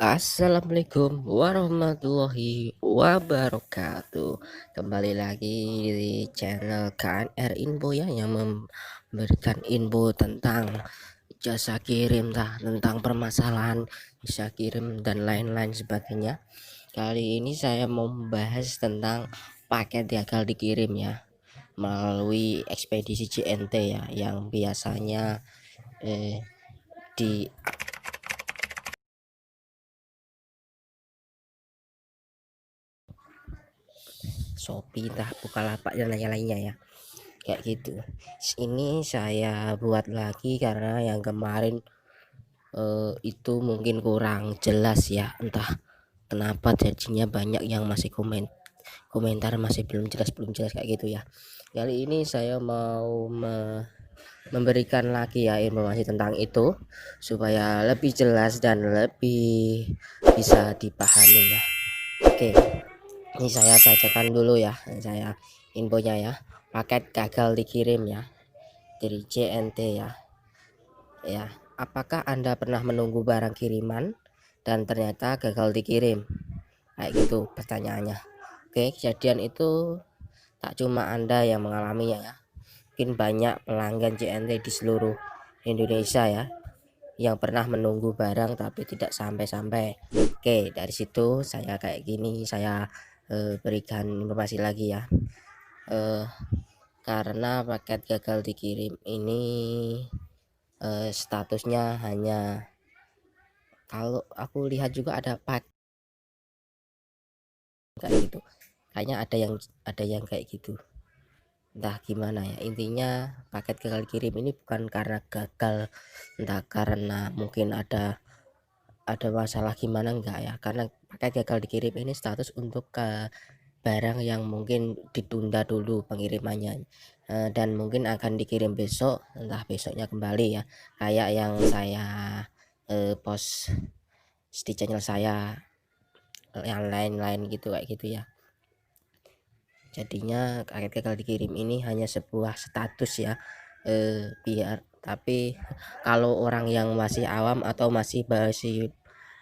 Assalamualaikum warahmatullahi wabarakatuh. Kembali lagi di channel KNR Info ya, yang memberikan info tentang jasa kirim, tentang permasalahan jasa kirim dan lain-lain sebagainya. Kali ini saya mau membahas tentang paket gagal dikirim ya, melalui ekspedisi JNT ya, yang biasanya di Shopee, Bukalapak dan lain-lainnya ya, kayak gitu. Ini saya buat lagi karena yang kemarin itu mungkin kurang jelas ya, entah kenapa jadinya banyak yang masih komentar masih belum jelas kayak gitu ya. Kali ini saya mau memberikan lagi ya informasi tentang itu supaya lebih jelas dan lebih bisa dipahami ya. Oke, ini saya bacakan dulu ya, saya infonya ya. Paket gagal dikirim ya, dari JNT ya. Apakah Anda pernah menunggu barang kiriman dan ternyata gagal dikirim? Kayak gitu pertanyaannya. Oke, kejadian itu tak cuma Anda yang mengalaminya ya, mungkin banyak pelanggan JNT di seluruh Indonesia ya, yang pernah menunggu barang tapi tidak sampai-sampai. Oke, dari situ saya kayak gini, saya berikan informasi lagi ya. Karena paket gagal dikirim ini statusnya hanya, kalau aku lihat juga ada paket kayak gitu, kayaknya ada yang kayak gitu, entah gimana ya. Intinya paket gagal kirim ini bukan karena gagal, entah karena mungkin ada masalah gimana, enggak ya, karena paket gagal dikirim ini status untuk ke barang yang mungkin ditunda dulu pengirimannya, dan mungkin akan dikirim besok, entah besoknya kembali ya, kayak yang saya post di channel saya yang lain-lain gitu, kayak gitu ya. Jadinya paket gagal dikirim ini hanya sebuah status ya, biar tapi kalau orang yang masih awam atau masih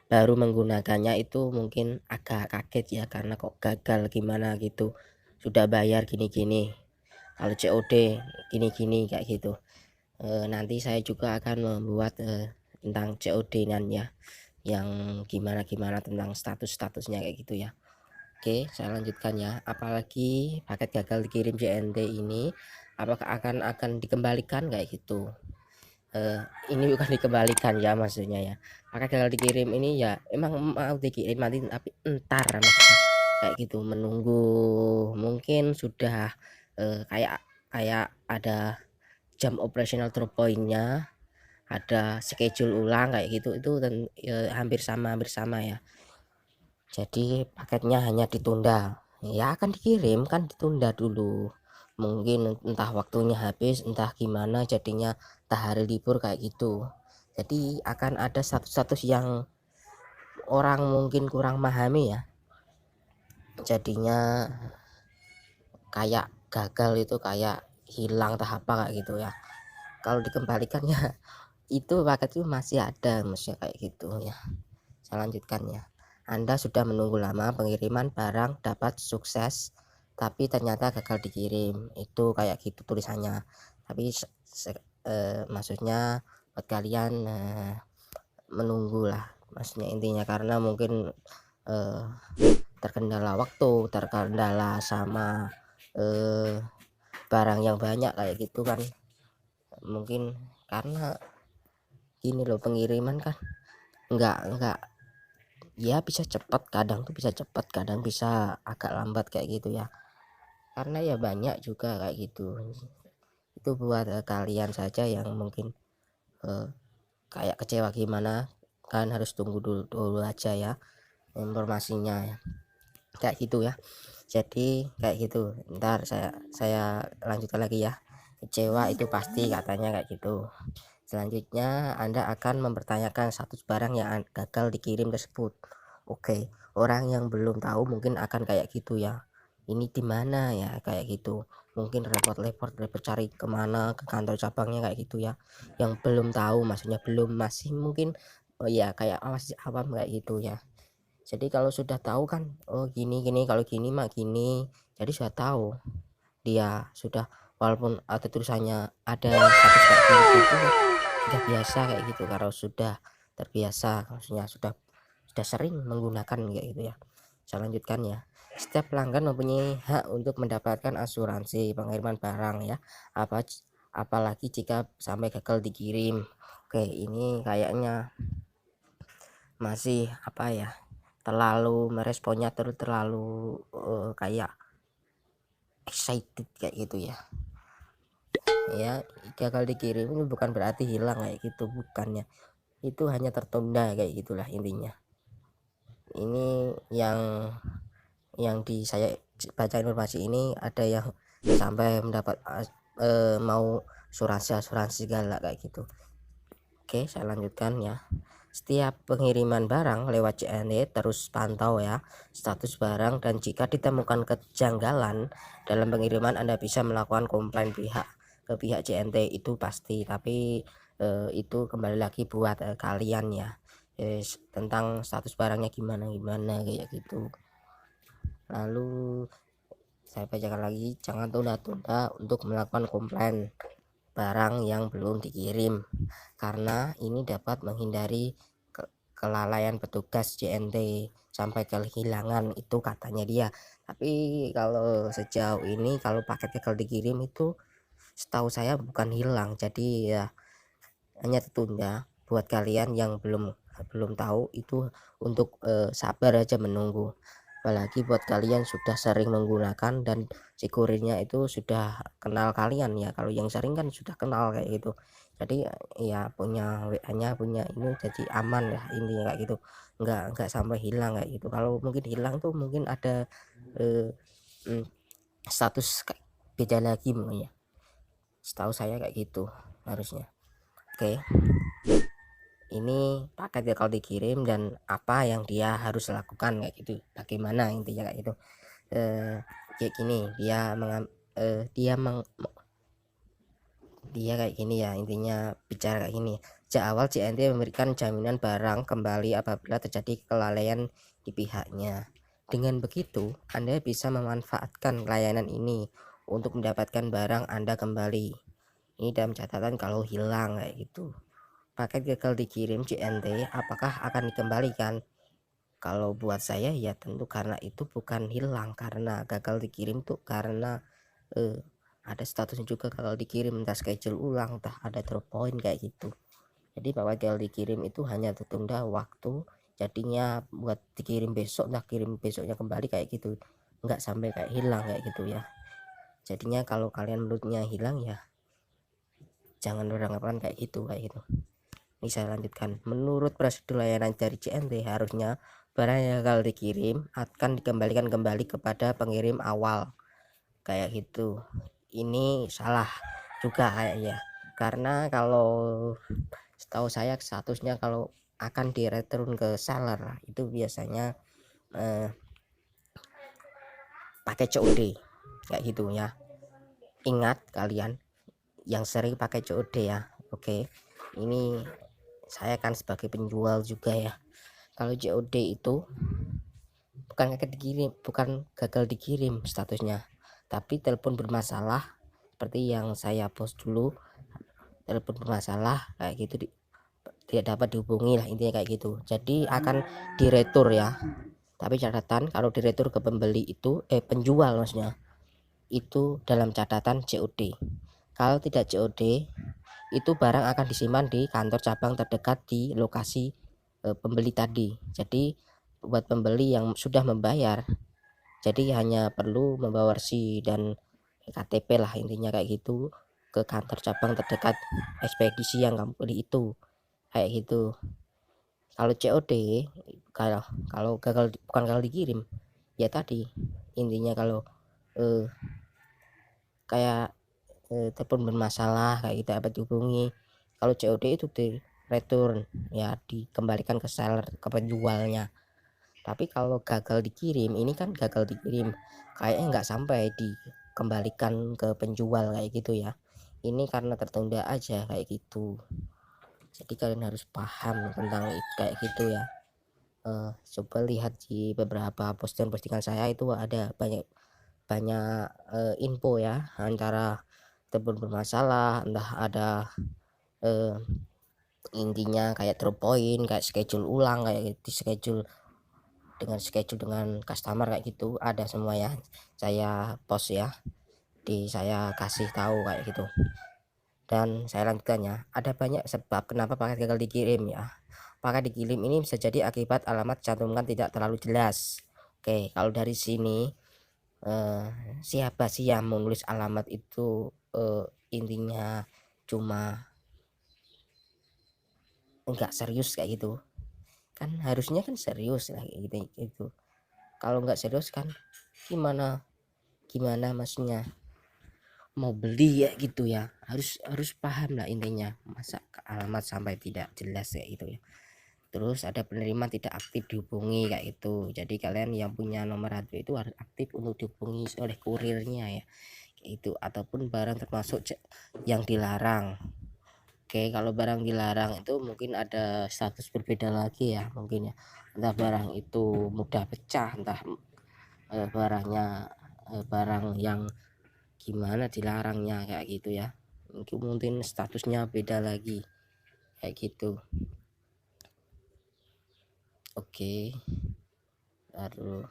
baru menggunakannya itu mungkin agak kaget ya, karena kok gagal gimana gitu, sudah bayar gini-gini, kalau COD gini-gini kayak gitu. Nanti saya juga akan membuat tentang COD nan ya, yang gimana tentang statusnya kayak gitu ya. Oke, saya lanjutkan ya. Apalagi paket gagal dikirim JNT ini, apakah akan dikembalikan kayak gitu. Ini bukan dikembalikan ya, maksudnya ya. Paket gagal dikirim ini ya emang mau dikirim nanti, tapi entar maksudnya kayak gitu, menunggu mungkin sudah kayak ada jam operasional drop point-nya, ada schedule ulang kayak gitu, itu hampir sama ya. Jadi paketnya hanya ditunda, ya akan dikirim kan ditunda dulu, mungkin entah waktunya habis, entah gimana jadinya, entah hari libur kayak gitu. Jadi akan ada status yang orang mungkin kurang memahami ya, jadinya kayak gagal itu kayak hilang tahap apa kayak gitu ya. Kalau dikembalikannya itu paket itu masih ada, maksudnya kayak gitu ya. Saya lanjutkan ya. Anda sudah menunggu lama pengiriman barang dapat sukses, tapi ternyata gagal dikirim. Itu kayak gitu tulisannya. Tapi maksudnya buat kalian menunggu lah, maksudnya intinya, karena mungkin terkendala waktu, terkendala sama barang yang banyak kayak gitu kan. Mungkin karena gini loh, pengiriman kan enggak ya, bisa cepat, kadang tuh bisa cepat, kadang bisa agak lambat kayak gitu ya, karena ya banyak juga kayak gitu. Itu buat kalian saja yang mungkin kayak kecewa gimana, kan harus tunggu dulu aja ya informasinya ya, kayak gitu ya. Jadi kayak gitu, ntar saya lanjutkan lagi ya. Kecewa itu pasti katanya kayak gitu. Selanjutnya Anda akan mempertanyakan status barang yang gagal dikirim tersebut. Oke, orang yang belum tahu mungkin akan kayak gitu ya. ini di mana ya, kayak gitu. Mungkin repot-repot cari kemana, ke kantor cabangnya kayak gitu ya, yang belum tahu, maksudnya masih mungkin, oh ya kayak masih awam kayak gitu ya. Jadi kalau sudah tahu kan, oh gini gini, kalau gini mah gini, jadi sudah tahu. Dia sudah, walaupun ada tulisannya ada status kayak gitu ya, sudah biasa kayak gitu, kalau sudah terbiasa, maksudnya sudah sering menggunakan kayak gitu ya. Saya lanjutkan ya. Setiap pelanggan mempunyai hak untuk mendapatkan asuransi pengiriman barang ya. Apalagi jika sampai gagal dikirim. Oke, ini kayaknya masih apa ya? Terlalu meresponnya terlalu kayak excited kayak gitu ya. Ya, gagal dikirim ini bukan berarti hilang kayak gitu, bukannya. Itu hanya tertunda kayak gitulah intinya. Ini yang di saya baca informasi ini ada yang sampai mendapat mau asuransi segala kayak gitu. Oke, saya lanjutkan ya. Setiap pengiriman barang lewat JNT terus pantau ya status barang, dan jika ditemukan kejanggalan dalam pengiriman Anda bisa melakukan komplain ke pihak JNT, itu pasti. Tapi itu kembali lagi buat kalian ya, tentang status barangnya gimana kayak gitu. Lalu saya bacakan lagi, jangan tunda-tunda untuk melakukan komplain barang yang belum dikirim, karena ini dapat menghindari kelalaian petugas JNT sampai kehilangan, itu katanya dia. Tapi kalau sejauh ini kalau paket gagal dikirim itu setahu saya bukan hilang, jadi ya hanya tertunda. Buat kalian yang belum tahu itu untuk sabar aja menunggu, apalagi buat kalian sudah sering menggunakan dan si kurirnya itu sudah kenal kalian ya. Kalau yang sering kan sudah kenal kayak gitu, jadi ya punya WA-nya, punya ini, jadi aman ya intinya kayak gitu, nggak sampai hilang kayak gitu. Kalau mungkin hilang tuh mungkin ada eh, mm, status beda lagi mungkin ya, setahu saya kayak gitu harusnya. Oke, ini paket ya kalau dikirim dan apa yang dia harus lakukan kayak gitu, bagaimana intinya kayak gitu. Kayak gini, dia kayak gini ya, intinya bicara kayak gini. Sejak awal JNT memberikan jaminan barang kembali apabila terjadi kelalaian di pihaknya. Dengan begitu Anda bisa memanfaatkan layanan ini untuk mendapatkan barang Anda kembali. Ini dalam catatan kalau hilang kayak gitu. Paket gagal dikirim JNT apakah akan dikembalikan? Kalau buat saya ya tentu, karena itu bukan hilang, karena gagal dikirim tuh karena eh, ada statusnya juga gagal dikirim, entah schedule ulang, entah ada drop point kayak gitu. Jadi bahwa gagal dikirim itu hanya tertunda waktu, jadinya buat dikirim besok, nah kirim besoknya kembali kayak gitu, nggak sampai kayak hilang kayak gitu ya. Jadinya kalau kalian menurutnya hilang ya jangan beranggapan kayak gitu. Ini saya lanjutkan. Menurut prosedur layanan dari JNT, harusnya barang yang gagal dikirim akan dikembalikan kembali kepada pengirim awal. Kayak gitu. Ini salah juga kayaknya. Karena kalau setahu saya statusnya kalau akan direturn ke seller itu biasanya pakai COD kayak gitu ya. Ingat kalian yang sering pakai COD ya. Oke. Ini saya kan sebagai penjual juga ya. Kalau COD itu bukan gagal dikirim statusnya, tapi telepon bermasalah, seperti yang saya post dulu, telepon bermasalah kayak gitu, tidak dapat dihubungi lah intinya kayak gitu. Jadi akan diretur ya. Tapi catatan kalau diretur ke pembeli itu penjual maksudnya, itu dalam catatan COD. Kalau tidak COD, itu barang akan disimpan di kantor cabang terdekat di lokasi pembeli tadi. Jadi buat pembeli yang sudah membayar, jadi hanya perlu membawa resi dan KTP lah intinya kayak gitu, ke kantor cabang terdekat ekspedisi yang kamu beli itu kayak gitu. Kalau COD, kalau kalau gagal, bukan gagal dikirim ya tadi intinya, kalau eh, kayak telepon bermasalah kayak kita dapat dihubungi, kalau COD itu di return ya, dikembalikan ke seller, ke penjualnya. Tapi kalau gagal dikirim, ini kan gagal dikirim kayaknya nggak sampai dikembalikan ke penjual kayak gitu ya. Ini karena tertunda aja kayak gitu. Jadi kalian harus paham tentang kayak gitu ya. Coba lihat di beberapa postingan saya itu ada banyak banyak info ya, antara telepon bermasalah, entah ada intinya kayak drop point, kayak schedule ulang, kayak di schedule dengan customer kayak gitu, ada semua ya, saya post ya, saya kasih tahu kayak gitu. Dan saya lanjutkan ya, ada banyak sebab kenapa paket gagal dikirim ya. Paket dikirim ini bisa jadi akibat alamat cantumkan tidak terlalu jelas. Oke, kalau dari sini siapa sih yang menulis alamat itu, intinya cuma enggak serius kayak gitu. Kan harusnya kan serius lah kayak gitu. Kalau nggak serius kan gimana gimana maksudnya mau beli ya gitu ya, harus paham lah intinya, masa alamat sampai tidak jelas kayak gitu ya. Terus ada penerima tidak aktif dihubungi kayak gitu, jadi kalian yang punya nomor HP itu harus aktif untuk dihubungi oleh kurirnya ya kayak itu, ataupun barang termasuk yang dilarang. Oke, kalau barang dilarang itu mungkin ada status berbeda lagi ya, mungkin ya, entah barang itu mudah pecah, entah barangnya barang yang gimana dilarangnya kayak gitu ya, mungkin statusnya beda lagi kayak gitu. Oke, lalu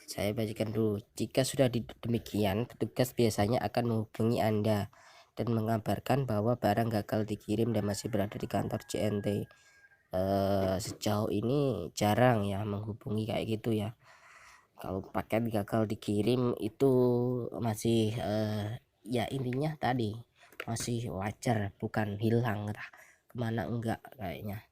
saya bacakan dulu. Jika sudah demikian, petugas biasanya akan menghubungi Anda dan mengabarkan bahwa barang gagal dikirim dan masih berada di kantor JNT. Sejauh ini jarang ya menghubungi kayak gitu ya. Kalau paket gagal dikirim itu masih ya intinya tadi masih wajar, bukan hilang entah kemana enggak kayaknya.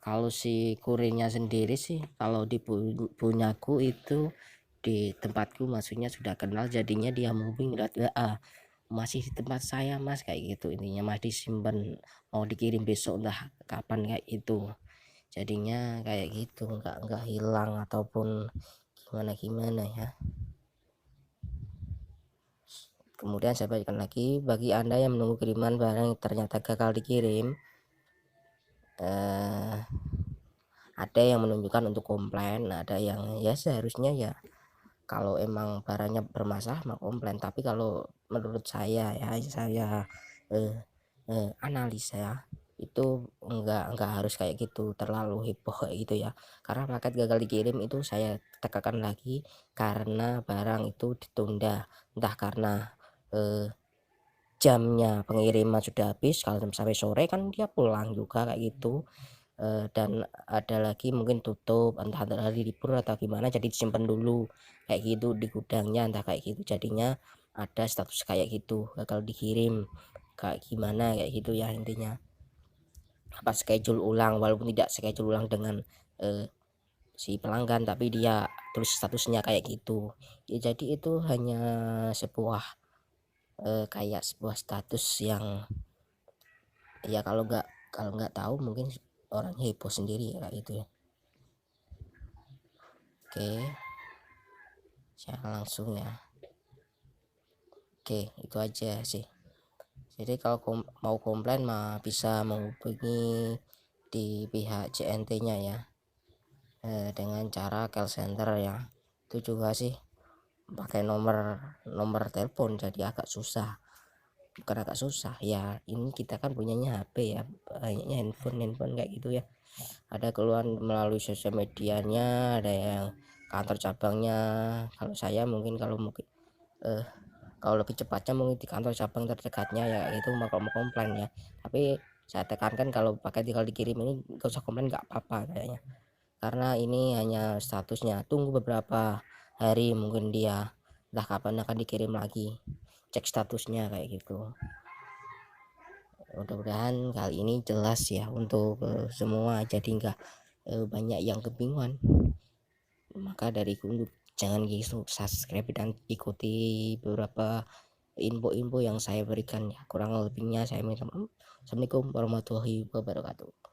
Kalau si kurirnya sendiri sih, kalau di punyaku itu di tempatku maksudnya sudah kenal, jadinya dia moving lewat WA, masih di tempat saya mas kayak gitu, intinya masih disimpan mau dikirim besok entah kapan kayak itu, jadinya kayak gitu, nggak hilang ataupun gimana gimana ya. Kemudian saya bagikan lagi, bagi anda yang menunggu kiriman barang yang ternyata gagal dikirim, ada yang menunjukkan untuk komplain, ada yang ya seharusnya ya kalau emang barangnya bermasalah mau komplain. Tapi kalau menurut saya ya, saya analisa ya, itu enggak harus kayak gitu terlalu heboh kayak gitu ya, karena paket gagal dikirim itu saya tekankan lagi karena barang itu ditunda, entah karena jamnya pengiriman sudah habis, kalau sampai sore kan dia pulang juga kayak gitu. Dan ada lagi mungkin tutup entah hari libur atau gimana, jadi disimpan dulu kayak gitu di gudangnya entah kayak gitu, jadinya ada status kayak gitu gagal dikirim kayak gimana kayak gitu ya, intinya apa schedule ulang, walaupun tidak schedule ulang dengan si pelanggan, tapi dia tulis statusnya kayak gitu ya. Jadi itu hanya sebuah kayak sebuah status yang ya kalau nggak tahu mungkin orang heboh sendiri ya kayak gitu ya. Oke, saya langsung ya. Oke, itu aja sih. Jadi kalau mau komplain mah bisa menghubungi di pihak JNT-nya ya, dengan cara call center ya. Itu juga sih pakai nomor telepon, jadi agak susah. Bukan agak susah ya, ini kita kan punyanya HP ya, banyaknya handphone kayak gitu ya. Ada keluhan melalui sosial medianya, ada yang kantor cabangnya. Kalau saya mungkin kalau lebih cepatnya mungkin di kantor cabang terdekatnya ya, itu mau komplain ya. Tapi saya tekankan kalau pakai tinggal dikirim ini gak usah komplain, nggak apa-apa kayaknya, karena ini hanya statusnya, tunggu beberapa hari mungkin dia entah kapan akan dikirim lagi, cek statusnya kayak gitu. Mudah-mudahan kali ini jelas ya untuk semua, jadi nggak banyak yang kebingungan. Maka dari itu jangan gitu, subscribe dan ikuti beberapa info-info yang saya berikan ya. Kurang lebihnya saya minta maaf. Assalamualaikum warahmatullahi wabarakatuh.